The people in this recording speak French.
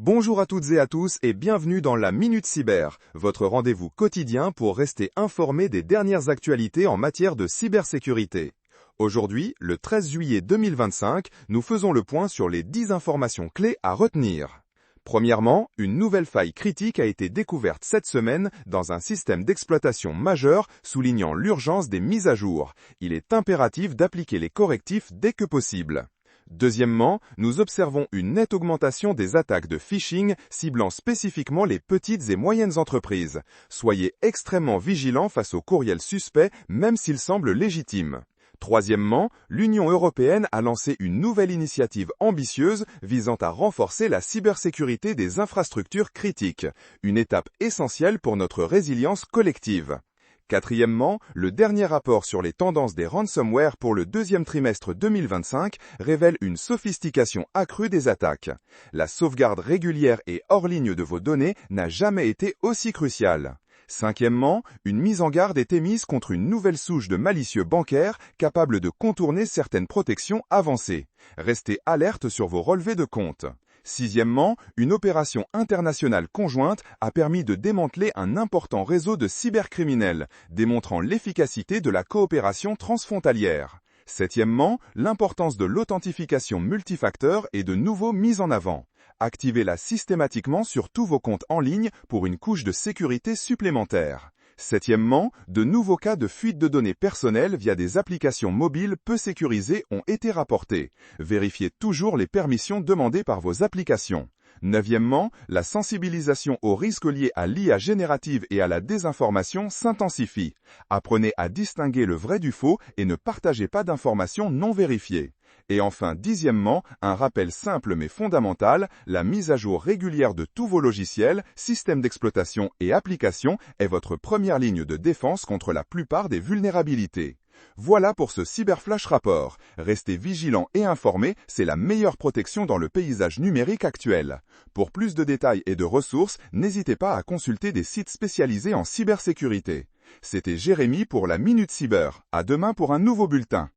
Bonjour à toutes et à tous et bienvenue dans la Minute Cyber, votre rendez-vous quotidien pour rester informé des dernières actualités en matière de cybersécurité. Aujourd'hui, le 13 juillet 2025, nous faisons le point sur les 10 informations clés à retenir. Premièrement, une nouvelle faille critique a été découverte cette semaine dans un système d'exploitation majeur, soulignant l'urgence des mises à jour. Il est impératif d'appliquer les correctifs dès que possible. Deuxièmement, nous observons une nette augmentation des attaques de phishing ciblant spécifiquement les petites et moyennes entreprises. Soyez extrêmement vigilants face aux courriels suspects, même s'ils semblent légitimes. Troisièmement, l'Union européenne a lancé une nouvelle initiative ambitieuse visant à renforcer la cybersécurité des infrastructures critiques, une étape essentielle pour notre résilience collective. Quatrièmement, le dernier rapport sur les tendances des ransomware pour le deuxième trimestre 2025 révèle une sophistication accrue des attaques. La sauvegarde régulière et hors ligne de vos données n'a jamais été aussi cruciale. Cinquièmement, une mise en garde est émise contre une nouvelle souche de malicieux bancaires capable de contourner certaines protections avancées. Restez alerte sur vos relevés de compte. Sixièmement, une opération internationale conjointe a permis de démanteler un important réseau de cybercriminels, démontrant l'efficacité de la coopération transfrontalière. Septièmement, l'importance de l'authentification multifacteur est de nouveau mise en avant. Activez-la systématiquement sur tous vos comptes en ligne pour une couche de sécurité supplémentaire. Septièmement, de nouveaux cas de fuite de données personnelles via des applications mobiles peu sécurisées ont été rapportés. Vérifiez toujours les permissions demandées par vos applications. Neuvièmement, la sensibilisation aux risques liés à l'IA générative et à la désinformation s'intensifie. Apprenez à distinguer le vrai du faux et ne partagez pas d'informations non vérifiées. Et enfin, dixièmement, un rappel simple mais fondamental, la mise à jour régulière de tous vos logiciels, systèmes d'exploitation et applications est votre première ligne de défense contre la plupart des vulnérabilités. Voilà pour ce Cyberflash Rapport. Restez vigilants et informés, c'est la meilleure protection dans le paysage numérique actuel. Pour plus de détails et de ressources, n'hésitez pas à consulter des sites spécialisés en cybersécurité. C'était Jérémy pour la Minute Cyber. À demain pour un nouveau bulletin.